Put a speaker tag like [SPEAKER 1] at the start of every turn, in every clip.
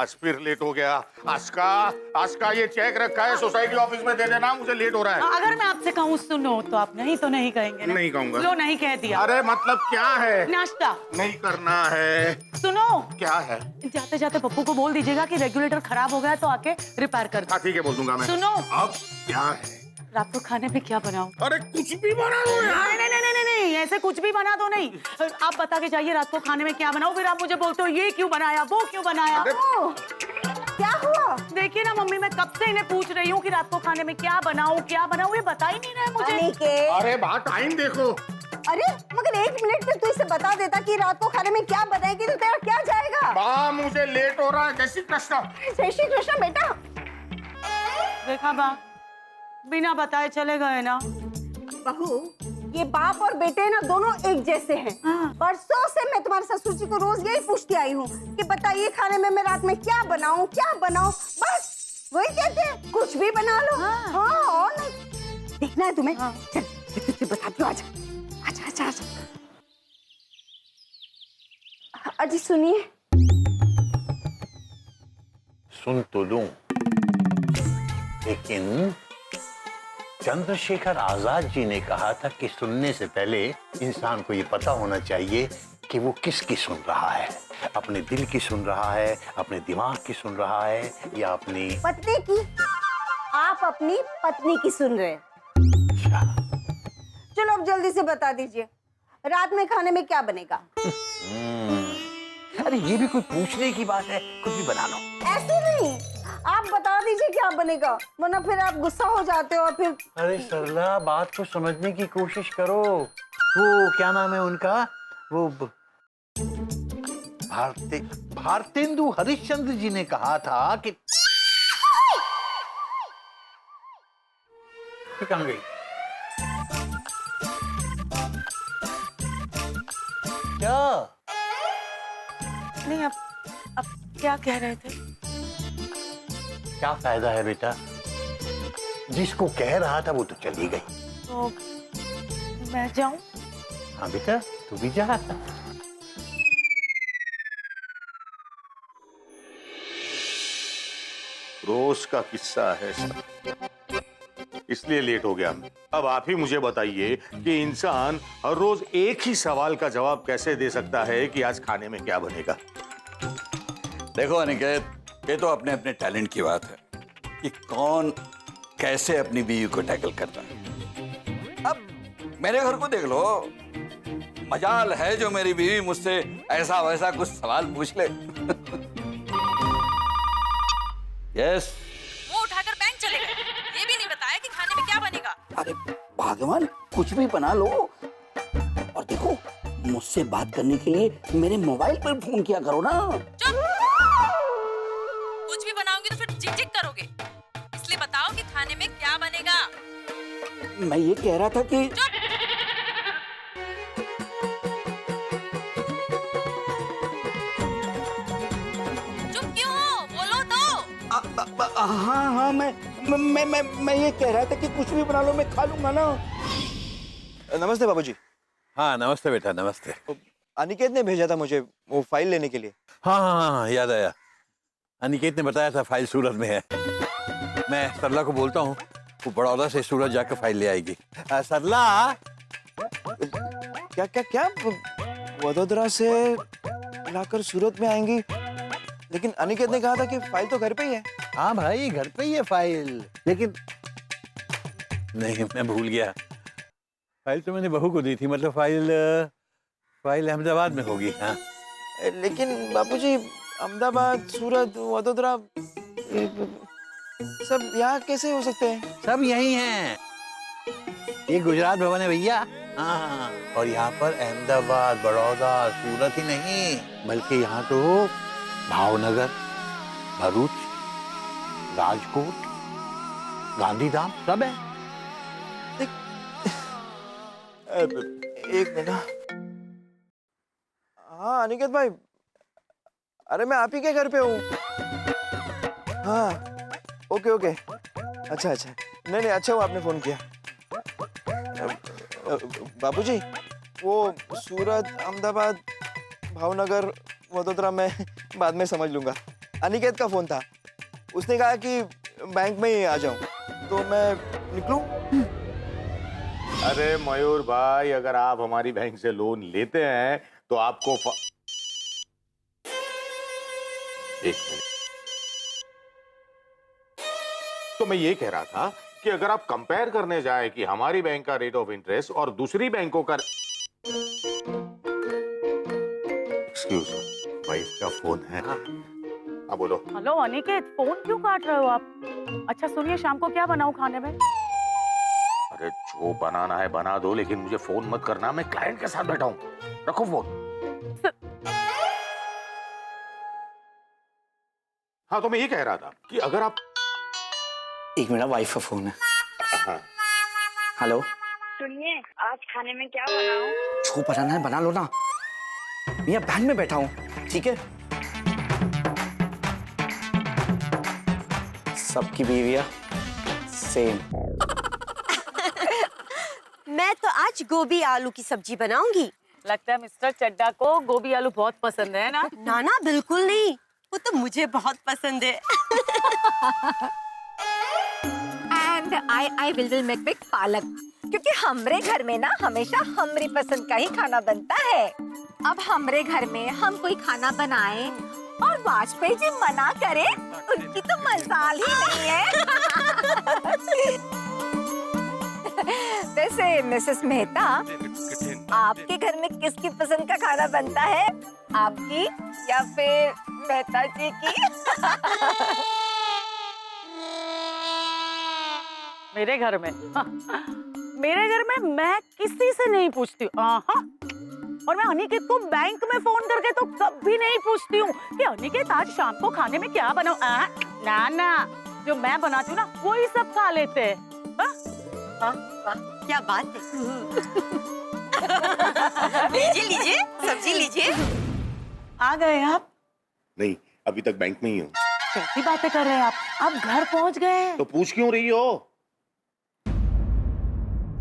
[SPEAKER 1] आज फिर लेट हो गया। आज का ये चेक रखा है, सोसाइटी ऑफिस में दे देना, मुझे लेट हो रहा है।
[SPEAKER 2] अगर मैं आपसे कहूँ सुनो तो आप नहीं तो नहीं कहेंगे ना?
[SPEAKER 1] नहीं कहूंगा।
[SPEAKER 2] लो, नहीं कह दिया।
[SPEAKER 1] अरे मतलब क्या है?
[SPEAKER 2] नाश्ता
[SPEAKER 1] नहीं करना है।
[SPEAKER 2] सुनो,
[SPEAKER 1] क्या है?
[SPEAKER 2] जाते जाते पप्पू को बोल दीजिएगा कि रेगुलेटर खराब हो गया तो आके रिपेयर कर दो।
[SPEAKER 1] हाँ ठीक है, बोल दूंगा मैं।
[SPEAKER 2] सुनो,
[SPEAKER 1] अब क्या है?
[SPEAKER 2] रात को खाने में क्या बनाऊं?
[SPEAKER 1] अरे कुछ भी बना दो यार।
[SPEAKER 2] नहीं नहीं नहीं नहीं, ऐसे कुछ भी बना दो नहीं। आप बता के जाइए रात को खाने में क्या बनाऊं, फिर आप मुझे बोलते हो ये क्यों बनाया, वो क्यों बनाया।
[SPEAKER 3] क्या हुआ?
[SPEAKER 2] देखिए ना मम्मी, मैं कब से इन्हें पूछ रही हूँ कि रात को खाने में क्या बनाऊं, ये बता ही नहीं रहे मुझे।
[SPEAKER 3] अनिकेत,
[SPEAKER 1] अरे बात टाइम देखो।
[SPEAKER 3] अरे मगर 1 मिनट से तू इसे बता देता कि रात को खाने में क्या बनाएगी तो तेरा क्या जाएगा?
[SPEAKER 1] माँ मुझे लेट हो रहा है। जय श्री कृष्ण।
[SPEAKER 3] जय श्री कृष्ण बेटा।
[SPEAKER 2] देखा बा, बिना बताए चले गए ना।
[SPEAKER 3] बहू, ये बाप और बेटे ना दोनों एक जैसे हैं। बरसों से मैं तुम्हारे ससुर जी को रोज यही पूछती आई हूँ कि बताइए खाने में मैं रात में क्या बनाऊं, बस वही कहते हैं कुछ भी बना लो। हाँ और नहीं देखना है तुम्हें। चल तुझे बताती हूँ, आजा आजा आजा। अजी सुनिए।
[SPEAKER 4] सुन तो लूं, लेकिन चंद्रशेखर आजाद जी ने कहा था कि सुनने से पहले इंसान को ये पता होना चाहिए कि वो किसकी सुन रहा है। अपने दिल की सुन रहा है, अपने दिमाग की सुन रहा है, या अपनी
[SPEAKER 3] पत्नी की। आप अपनी पत्नी की सुन रहे हैं।
[SPEAKER 4] अच्छा।
[SPEAKER 3] चलो अब जल्दी से बता दीजिए रात में खाने में क्या बनेगा।
[SPEAKER 4] अरे ये भी कोई पूछने की बात है, कुछ भी बना लो।
[SPEAKER 3] ऐसे नहीं, आप बता दीजिए क्या बनेगा, वरना फिर आप गुस्सा हो जाते हो और फिर।
[SPEAKER 4] अरे सरला, बात को समझने की कोशिश करो। वो क्या नाम है उनका, वो भारतेंदु हरिश्चंद्र जी ने कहा था कि कहाँ गई? क्या?
[SPEAKER 2] नहीं, अब क्या कह रहे थे?
[SPEAKER 4] क्या फायदा है बेटा, जिसको कह रहा था वो तो चली गई।
[SPEAKER 2] तो मैं जाऊं?
[SPEAKER 4] हाँ बेटा, तू भी जा।
[SPEAKER 1] रोज का किस्सा है सब, इसलिए लेट हो गया मैं। अब आप ही मुझे बताइए कि इंसान हर रोज एक ही सवाल का जवाब कैसे दे सकता है कि आज खाने में क्या बनेगा।
[SPEAKER 5] देखो अनिकेत, ये तो अपने अपने टैलेंट की बात है कि कौन कैसे अपनी बीवी को टैकल करता है। अब मेरे घर को देख लो, मजाल है जो मेरी बीवी मुझसे ऐसा वैसा कुछ सवाल पूछ ले। यस।
[SPEAKER 6] वो उठाकर बैंक चले गए, ये भी नहीं बताया कि खाने में क्या बनेगा।
[SPEAKER 7] अरे भगवान, कुछ भी बना लो। और देखो, मुझसे बात करने के लिए मेरे मोबाइल पर फोन किया करो ना।
[SPEAKER 6] चुप, कुछ भी बनाओगे तो फिर झिक झिक करोगे, इसलिए बताओ कि खाने में क्या बनेगा।
[SPEAKER 7] मैं ये कह रहा था कि
[SPEAKER 6] चुप क्यों हो? बोलो तो।
[SPEAKER 7] हाँ हाँ, मैं ये कह रहा था कि कुछ भी बना लो, मैं खा लूंगा ना।
[SPEAKER 8] नमस्ते बाबूजी।
[SPEAKER 4] हाँ नमस्ते बेटा, नमस्ते।
[SPEAKER 8] अनिकेत ने भेजा था मुझे वो फाइल लेने के लिए।
[SPEAKER 4] हाँ हाँ हाँ, याद आया। अनिकेत ने बताया था फाइल सूरत में है। मैं सरला को बोलता हूँ, वो बड़ौदा से सूरत जाकर फाइल ले आएगी। सरला।
[SPEAKER 8] क्या क्या क्या? वडोदरा से लाकर सूरत में आएंगी, लेकिन अनिकेत ने कहा था कि फाइल तो घर पे ही है।
[SPEAKER 4] हाँ भाई, घर पे ही है फाइल, लेकिन नहीं, मैं भूल गया। फाइल तो मैंने बहू को दी थी, मतलब फाइल अहमदाबाद में होगी। हाँ
[SPEAKER 8] लेकिन बाबूजी, अहमदाबाद, सूरत, वडोदरा सब यहाँ कैसे हो सकते हैं?
[SPEAKER 4] सब यही हैं। ये गुजरात भवन है भैया। हाँ, और यहाँ पर अहमदाबाद, बड़ौदा, सूरत ही नहीं, बल्कि यहाँ तो भावनगर, भरूच, राजकोट, गांधीधाम सब है।
[SPEAKER 8] एक मिनट। हाँ अनिकेत भाई, अरे मैं आप ही के घर पे हूँ। हाँ ओके ओके, अच्छा अच्छा, नहीं अच्छा हुआ आपने फोन किया। बाबूजी, वो सूरत, अहमदाबाद, भावनगर, वडोदरा मैं बाद में समझ लूंगा। अनिकेत का फोन था। उसने कहा कि बैंक में ही आ जाऊं, तो मैं निकलूं?
[SPEAKER 1] अरे मयूर भाई, अगर आप हमारी बैंक से लोन लेते हैं तो आपको एक मिनट। तो मैं ये कह रहा था कि अगर आप कंपेयर करने जाए कि हमारी बैंक का रेट ऑफ इंटरेस्ट और दूसरी बैंकों का, एक्सक्यूज वाइफ का फोन है। हाँ बोलो।
[SPEAKER 2] हेलो अनिकेत, फोन क्यों काट रहे हो आप? अच्छा सुनिए, शाम को क्या बनाऊं खाने में?
[SPEAKER 1] अरे जो बनाना है बना दो, लेकिन मुझे फोन मत करना, मैं क्लाइंट के साथ बैठा हूं। रखो फोन। हाँ तो मैं ये कह रहा था कि अगर आप,
[SPEAKER 7] एक मिनट, वाइफ का फोन है।
[SPEAKER 1] हाँ।
[SPEAKER 7] हेलो,
[SPEAKER 9] सुनिए, आज खाने में क्या बनाऊं?
[SPEAKER 7] जो बनाना है बना लो ना, मैं यहाँ बैंक में बैठा हूँ, ठीक है? सबकी बीवियाँ सेम।
[SPEAKER 3] मैं तो आज गोभी आलू की सब्जी बनाऊंगी।
[SPEAKER 2] लगता है मिस्टर चड्डा को गोभी आलू बहुत पसंद है ना?
[SPEAKER 3] ना ना, बिल्कुल नहीं, वो तो मुझे बहुत पसंद है।
[SPEAKER 10] एंड आई विल मेक पालक, क्योंकि हमरे घर में ना हमेशा हमरी पसंद का ही खाना बनता है। अब हमरे घर में हम कोई खाना बनाए और वाजपेयी जी मना करे, उनकी तो मजाल ही नहीं है। वैसे मिसेस मेहता, आपके घर में किसकी पसंद का खाना बनता है? आपकी या फिर मेहता जी की?
[SPEAKER 2] मेरे घर में मेरे घर में मैं किसी से नहीं पूछती हूँ। और मैं अनिकेत को बैंक में फोन करके तो कभी नहीं पूछती हूँ कि अनिकेत आज शाम को खाने में क्या बनाऊं। ना ना, जो मैं बनाती हूँ ना वही सब खा लेते हैं।
[SPEAKER 3] क्या बात है। लीजिए लीजिए, सब्जी लीजिए।
[SPEAKER 2] आ गए आप?
[SPEAKER 1] नहीं, अभी तक बैंक में ही हूँ।
[SPEAKER 2] कैसी बातें कर रहे हैं आप घर पहुंच गए?
[SPEAKER 1] तो पूछ क्यों रही हो?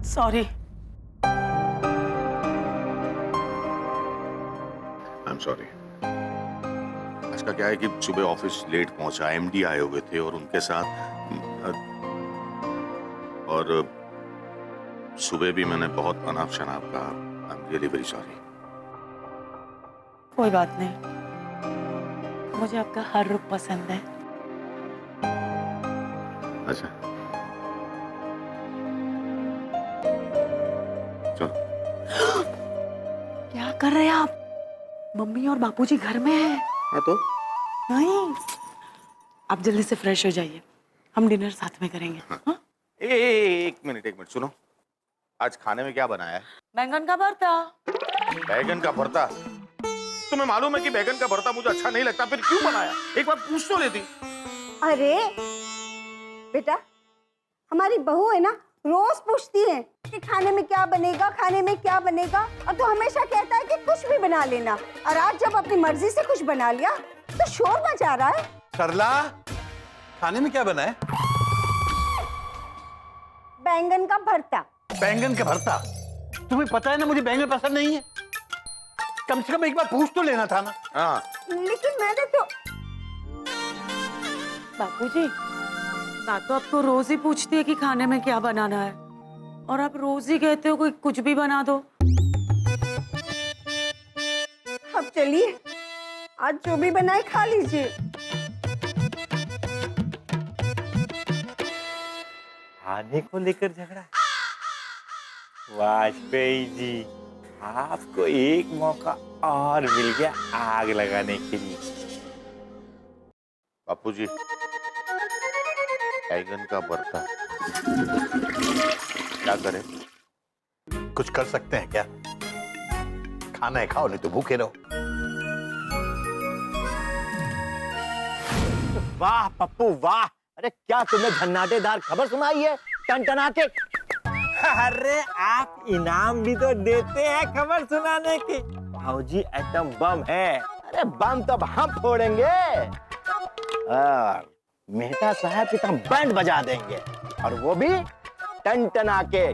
[SPEAKER 2] सॉरी।
[SPEAKER 1] I am sorry. आज का क्या है कि सुबह ऑफिस लेट पहुंचा, एमडी आए हुए थे और उनके साथ, और सुबह भी मैंने बहुत अनाप शनाप कहा। I am really very sorry.
[SPEAKER 2] कोई बात नहीं, मुझे आपका हर रुख पसंद है।
[SPEAKER 1] अच्छा चलो।
[SPEAKER 2] क्या कर रहे हैं आप? मम्मी और बापूजी घर में हैं।
[SPEAKER 1] हाँ तो
[SPEAKER 2] नहीं, आप जल्दी से फ्रेश हो जाइए, हम डिनर साथ में करेंगे। हाँ?
[SPEAKER 1] एक मिनट सुनो, आज खाने में क्या बनाया है?
[SPEAKER 2] बैंगन का भरता।
[SPEAKER 1] बैगन का भरता? तुम्हें मालूम है कि बैगन का भरता मुझे अच्छा नहीं लगता, फिर क्यों बनाया? एक बार पूछ तो लेती।
[SPEAKER 3] अरे बेटा, हमारी बहू है ना, रोज पूछती है कि खाने में क्या बनेगा, खाने में क्या बनेगा, और तो हमेशा कहता है कि कुछ भी बना लेना। और आज जब अपनी मर्जी से कुछ बना लिया तो शोर मचा रहा है।
[SPEAKER 4] सरला, खाने में क्या बना है?
[SPEAKER 3] बैंगन का भरता।
[SPEAKER 4] बैंगन का भरता? तुम्हें पता है ना मुझे बैंगन पसंद नहीं है। कम से कम एक बार पूछ तो लेना था ना।
[SPEAKER 1] हाँ,
[SPEAKER 3] लेकिन मैंने तो,
[SPEAKER 2] बापूजी, बात तो आपको रोज ही पूछती है कि खाने में क्या बनाना है, और आप रोज ही कहते हो कि कुछ भी बना दो।
[SPEAKER 3] अब चलिए, आज जो भी बनाए खा लीजिए।
[SPEAKER 11] खाने को लेकर झगड़ा? वाजपेयी जी, आपको एक मौका और मिल गया आग लगाने के लिए।
[SPEAKER 1] बापूजी, बैगन का भरता क्या करें?
[SPEAKER 4] कुछ कर सकते हैं क्या? खाना है खाओ, नहीं तो भूखे रहो।
[SPEAKER 11] वाह पप्पू वाह, अरे क्या तुमने झन्नाटेदार खबर सुनाई है, टनटना के। अरे आप इनाम भी तो देते हैं खबर सुनाने की। भाऊजी एटम बम है। अरे बम तो अब हम फोड़ेंगे और मेहता साहब की तो बैंड बजा देंगे, और वो भी टनटना के।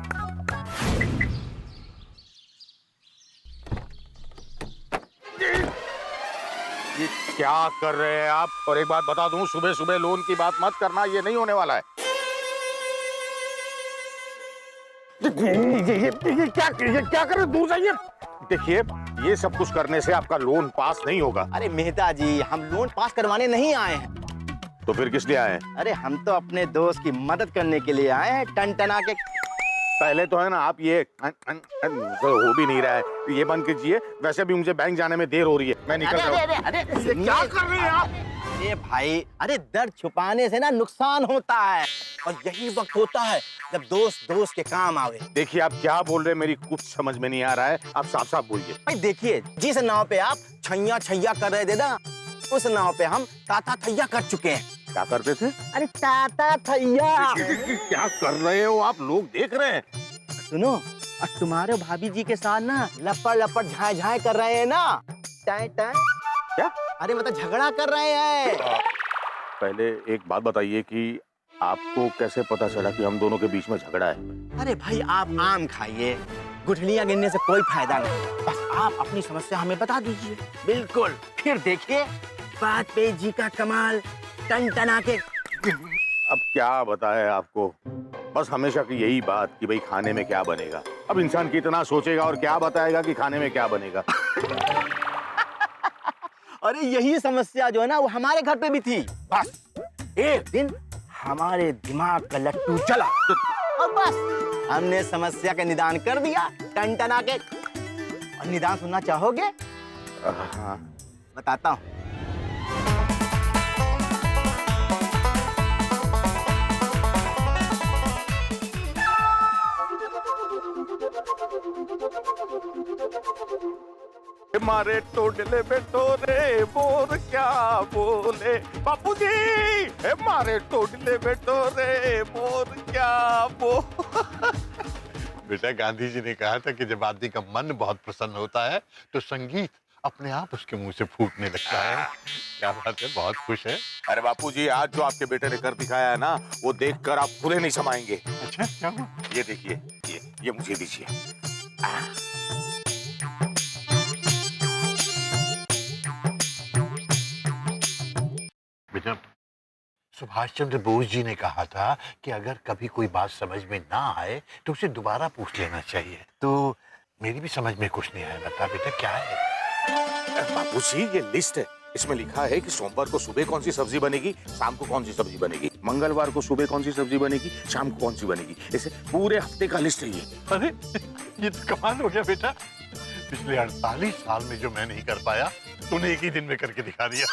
[SPEAKER 1] क्या कर रहे हैं आप? और एक बात बता दूं, सुबह सुबह लोन की बात मत करना, ये नहीं होने वाला है। ये क्या कर रहे? दूर जाइए। देखिए, ये सब कुछ करने से आपका लोन पास नहीं होगा।
[SPEAKER 11] अरे मेहता जी, हम लोन पास करवाने नहीं आए हैं।
[SPEAKER 1] तो फिर किस लिए आए हैं?
[SPEAKER 11] अरे हम तो अपने दोस्त की मदद करने के लिए आए हैं, टनटना के।
[SPEAKER 1] पहले तो है ना आप ये हो भी नहीं रहा है, ये बंद कीजिए। वैसे भी मुझे बैंक जाने में देर हो रही है, मैं निकल रहा हूं।
[SPEAKER 11] अरे
[SPEAKER 1] क्या कर रहे हैं आप?
[SPEAKER 11] अरे भाई, अरे दर्द छुपाने से ना नुकसान होता है, और यही वक्त होता है जब दोस्त दोस्त के काम आवे।
[SPEAKER 1] देखिए, आप क्या बोल रहे हैं, मेरी कुछ समझ में नहीं आ रहा है। आप साफ साफ बोलिए।
[SPEAKER 11] भाई देखिए, जिस नाव पे आप छैया छैया कर रहे थे ना, उस नाव पे हम ताता थैया कर चुके हैं।
[SPEAKER 1] क्या करते थे?
[SPEAKER 11] अरे ताता थैया।
[SPEAKER 1] क्या कर रहे हो आप? लोग देख रहे हैं।
[SPEAKER 11] सुनो, और तुम्हारे भाभी जी के साथ ना लपड़ लपड़ झाए झाए कर रहे हैं ना, टाय टाय।
[SPEAKER 1] क्या?
[SPEAKER 11] अरे मतलब झगड़ा कर रहे हैं।
[SPEAKER 1] पहले एक बात बताइए कि आपको कैसे पता चला कि हम दोनों के बीच में झगड़ा है?
[SPEAKER 11] अरे भाई, आप आम खाइए, गुठलियां गिनने से कोई फायदा नहीं। बस आप अपनी समस्या हमें बता दीजिए। बिल्कुल, फिर देखिए बात पे जी का कमाल, टनटना के।
[SPEAKER 1] अब क्या बताएं आपको, बस हमेशा की यही बात कि भाई खाने में क्या बनेगा। अब इंसान कितना सोचेगा और क्या बताएगा कि खाने में क्या बनेगा।
[SPEAKER 11] अरे यही समस्या जो है ना, वो हमारे घर पे भी थी। बस एक दिन हमारे दिमाग का लट्टू चला और बस हमने समस्या का निदान कर दिया, टनटना के। और निदान सुनना चाहोगे?
[SPEAKER 1] हाँ।
[SPEAKER 11] बताता हूँ।
[SPEAKER 1] मारे टोडले में टोरे मोर क्या बोले बापूजी, मारे टोडले में टोरे मोर क्या
[SPEAKER 4] बेटा, गांधी जी ने कहा था कि जब आदमी का मन बहुत प्रसन्न होता है तो संगीत अपने आप उसके मुंह से फूटने लगता है। क्या बात है, बहुत खुश है।
[SPEAKER 1] अरे बापूजी, आज जो आपके बेटे ने कर दिखाया है ना, वो देखकर आप पूरे नहीं समाएंगे।
[SPEAKER 4] अच्छा, क्या हुआ?
[SPEAKER 1] ये देखिए, ये मुझे दीजिए।
[SPEAKER 4] बेटा, सुभाष चंद्र बोस जी ने कहा था कि अगर कभी कोई बात समझ में ना आए तो उसे दोबारा पूछ लेना चाहिए। तो मेरी भी समझ में कुछ नहीं आया। बता बेटा, क्या है?
[SPEAKER 1] बापूजी, ये लिस्ट है, इसमें लिखा है कि सोमवार को सुबह कौन सी सब्जी बनेगी, शाम को कौन सी सब्जी बनेगी, मंगलवार को सुबह कौन सी सब्जी बनेगी, शाम को कौन सी बनेगी। ऐसे पूरे हफ्ते का लिस्ट है ये।
[SPEAKER 4] अरे ये तो कमाल हो गया बेटा। पिछले 48 साल में जो मैं नहीं कर पाया, तूने एक ही दिन में करके दिखा दिया।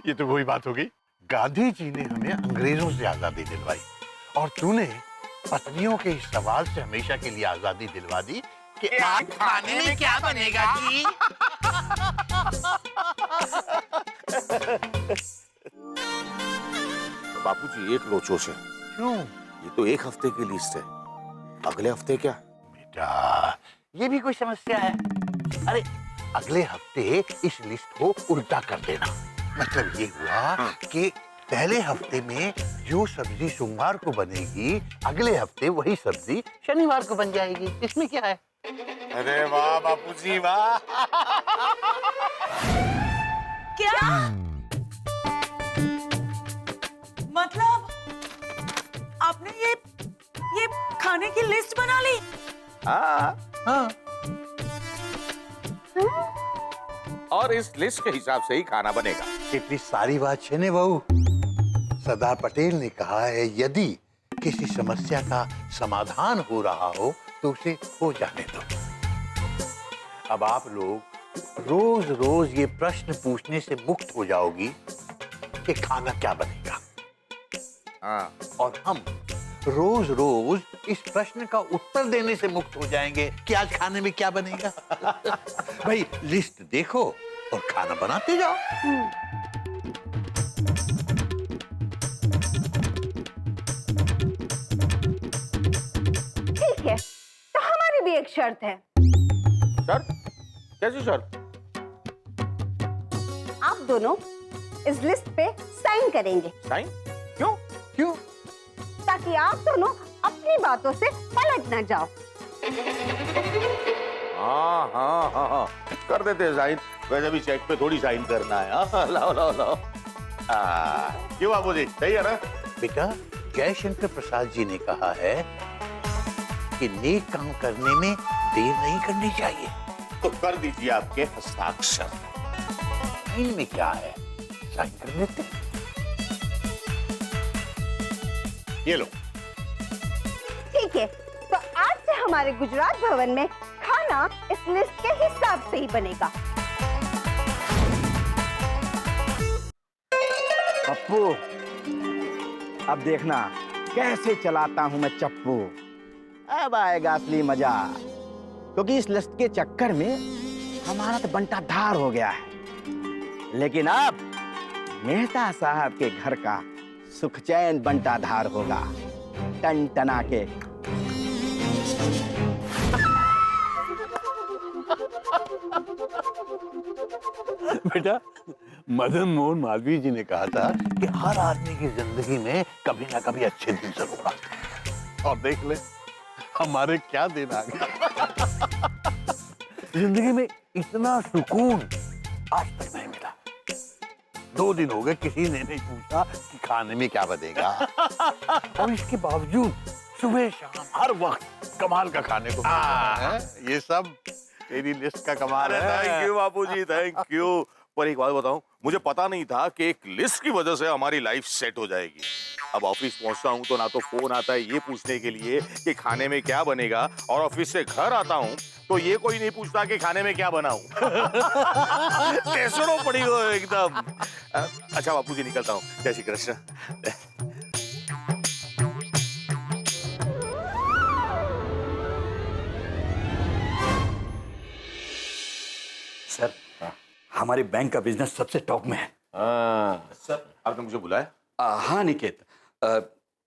[SPEAKER 4] ये तो वही बात हो गई, गांधी जी ने हमें अंग्रेजों से आजादी दिलवाई और तूने पत्नियों के इस सवाल से हमेशा के लिए आजादी दिलवा दी कि आज खाने में क्या बनेगा जी।
[SPEAKER 1] बापूजी, एक लोचो से
[SPEAKER 4] क्यों?
[SPEAKER 1] ये तो एक हफ्ते की लिस्ट है, अगले हफ्ते क्या?
[SPEAKER 4] बेटा, ये भी कोई समस्या है? अरे अगले हफ्ते इस लिस्ट को उल्टा कर देना। मतलब ये हुआ कि पहले हफ्ते में जो सब्जी सोमवार को बनेगी, अगले हफ्ते वही सब्जी शनिवार को बन जाएगी। इसमें क्या है?
[SPEAKER 1] अरे वाह बापूजी, वाह।
[SPEAKER 2] क्या मतलब आपने ये खाने की लिस्ट बना ली?
[SPEAKER 1] हाँ। और इस लिस्ट के हिसाब से ही खाना बनेगा।
[SPEAKER 4] इतनी सारी बात है ने बहू। सरदार पटेल ने कहा है, यदि किसी समस्या का समाधान हो रहा हो तो उसे हो जाने दो। अब आप लोग रोज रोज ये प्रश्न पूछने से मुक्त हो जाओगी कि खाना क्या बनेगा।
[SPEAKER 1] हाँ।
[SPEAKER 4] और हम रोज रोज इस प्रश्न का उत्तर देने से मुक्त हो जाएंगे कि आज खाने में क्या बनेगा। भाई लिस्ट देखो और खाना बनाते जाओ।
[SPEAKER 3] ठीक है, तो हमारी भी एक शर्त है।
[SPEAKER 1] शर्त? कैसी शर्त?
[SPEAKER 3] आप दोनों इस लिस्ट पे साइन करेंगे।
[SPEAKER 1] साइन? क्यों?
[SPEAKER 4] क्यों?
[SPEAKER 3] ताकि आप दोनों अपनी बातों से पलट ना जाओ।
[SPEAKER 1] हाँ हाँ हाँ हाँ, कर देते हैं साइन। वैसे भी चेक पे थोड़ी साइन करना है। हाँ, लाओ लाओ लाओ। क्यों बाबूजी, सही है ना?
[SPEAKER 4] बेटा, जयशंकर प्रसाद जी ने कहा है कि नेक काम करने में देर नहीं करनी चाहिए।
[SPEAKER 1] तो कर दीजिए आपके हस्ताक्षर।
[SPEAKER 4] इनमें क्या है, साइन कर लेते।
[SPEAKER 1] ये लो।
[SPEAKER 3] ठीक है, तो आज से हमारे गुजरात भवन में खाना इस लिस्ट के हिसाब से ही बनेगा।
[SPEAKER 11] पप्पू, अब देखना कैसे चलाता हूं मैं चप्पू। अब आएगा असली मजा, क्योंकि इस लिस्ट के चक्कर में हमारा तो बंटा धार हो गया है। लेकिन अब मेहता साहब के घर का सुखचैन बंटा धार होगा, टन टना के।
[SPEAKER 4] बेटा, मदन मोहन मालवीय जी ने कहा था कि हर आदमी की जिंदगी में कभी ना कभी अच्छे दिन जरूर आते हैं। और देख ले, हमारे क्या दिन आ गए। जिंदगी में इतना सुकून आज तक नहीं मिला। 2 दिन हो गए किसी ने नहीं पूछा कि खाने में क्या बनेगा। और इसके बावजूद सुबह शाम हर वक्त कमाल का खाने को मिलता है। ये सब तेरी लिस्ट का कमाल है।
[SPEAKER 1] थैंक यू बाबूजी, थैंक यू। पर एक बात बताऊं, मुझे पता नहीं था कि एक लिस्ट की वजह से हमारी लाइफ सेट हो जाएगी। अब ऑफिस पहुंचता हूं तो ना तो फोन आता है ये पूछने के लिए कि खाने में क्या बनेगा, और ऑफिस से घर आता हूं तो ये कोई नहीं पूछता कि खाने में क्या बनाऊं। टेंशनों पड़ी हो एकदम। अच्छा बापूजी, निकलता हूं। जय श्री कृष्ण।
[SPEAKER 5] सर, हमारे बैंक का बिजनेस सबसे टॉप में है।
[SPEAKER 1] सर, आपने मुझे बुलाया?
[SPEAKER 5] हाँ अनिकेत।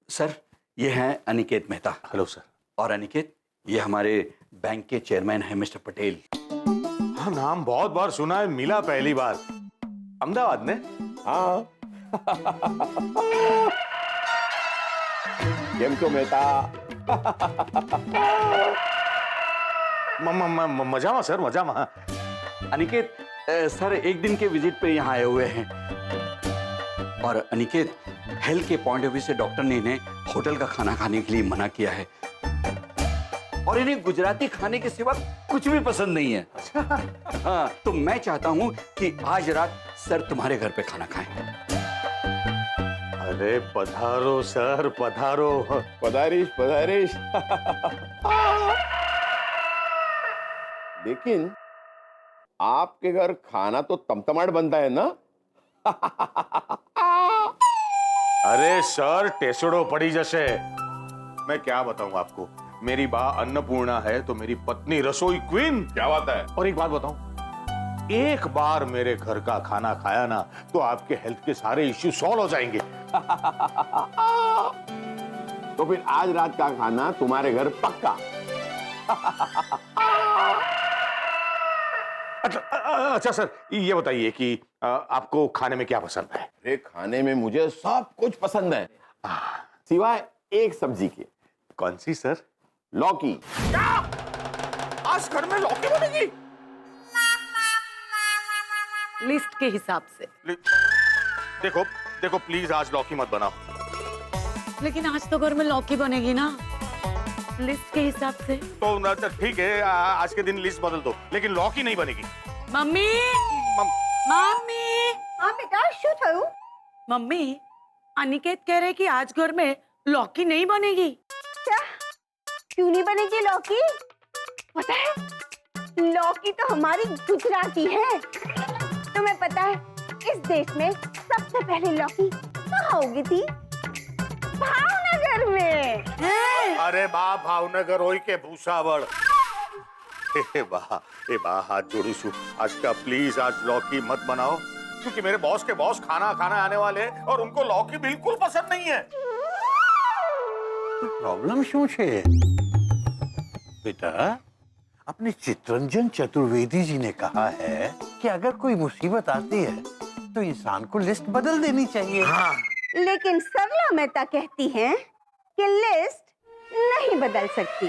[SPEAKER 5] सर, ये हैं अनिकेत मेहता।
[SPEAKER 1] Hello sir.
[SPEAKER 5] और अनिकेत, ये हमारे बैंक के चेयरमैन हैं मिस्टर पटेल।
[SPEAKER 1] हाँ, नाम बहुत बार सुना है, मिला पहली बार अहमदाबाद में।
[SPEAKER 12] हाँ। केम छो मेहता?
[SPEAKER 1] मजामा सर, मजामा।
[SPEAKER 5] अनिकेत, सर एक दिन के विजिट पे यहाँ आए हुए हैं। और अनिकेत, हेल्थ के पॉइंट ऑफ व्यू से डॉक्टर ने इन्हें होटल का खाना खाने के लिए मना किया है, और इन्हें गुजराती खाने के सिवा कुछ भी पसंद नहीं है। हाँ, तो मैं चाहता हूँ कि आज रात सर तुम्हारे घर पे खाना खाएं।
[SPEAKER 1] अरे पधारो सर, पधारो।
[SPEAKER 12] पधारिश पधारिश। लेकिन आपके घर खाना तो तमतमाट बनता है ना?
[SPEAKER 1] अरे सर, टेसड़ो पड़ी जैसे। मैं क्या बताऊं आपको, मेरी माँ अन्नपूर्णा है तो मेरी पत्नी रसोई क्वीन।
[SPEAKER 12] क्या बात है?
[SPEAKER 1] और एक बात बताऊं, एक बार मेरे घर का खाना खाया ना तो आपके हेल्थ के सारे इश्यू सॉल्व हो जाएंगे।
[SPEAKER 12] तो फिर आज रात का खाना तुम्हारे घर पक्का।
[SPEAKER 1] अच्छा सर, ये बताइए कि आपको खाने में क्या पसंद है?
[SPEAKER 12] अरे खाने में मुझे सब कुछ पसंद है, सिवाय एक सब्जी के।
[SPEAKER 1] कौन सी सर?
[SPEAKER 12] लौकी।
[SPEAKER 1] क्या? आज घर में लौकी बनेगी?
[SPEAKER 2] लिस्ट के हिसाब से।
[SPEAKER 1] देखो देखो, प्लीज आज लौकी मत बनाओ।
[SPEAKER 2] लेकिन आज तो घर में लौकी बनेगी ना, लिस्ट के हिसाब से।
[SPEAKER 1] तो ठीक है, आज के दिन लिस्ट बदल दो, लेकिन लौकी नहीं बनेगी।
[SPEAKER 2] Mummy, mummy.
[SPEAKER 3] हाँ बेटा, शू थयु?
[SPEAKER 2] मम्मी, अनिकेत कह रहे कि आज घर में लौकी नहीं बनेगी।
[SPEAKER 3] क्या? क्यों नहीं बनेगी लौकी? पता है, लौकी तो हमारी गुजराती है। तुम्हें पता है, इस देश में सबसे पहले लौकी कहाँ उगी थी? भावनगर में।
[SPEAKER 1] अरे बा, भावनगर होई के भूसावल। ए बा, हाथ जोड़ू छू, आज का प्लीज आज लौकी मत बनाओ, क्योंकि मेरे बॉस के बॉस खाना खाने आने वाले हैं और उनको लौकी बिल्कुल पसंद नहीं है।
[SPEAKER 4] प्रॉब्लम शू छे बेटा? अपने चितरंजन चतुर्वेदी जी ने कहा है कि अगर कोई मुसीबत आती है तो इंसान को लिस्ट बदल देनी चाहिए।
[SPEAKER 1] हाँ।
[SPEAKER 3] लेकिन सरला मेहता कहती हैं कि लिस्ट नहीं बदल सकती।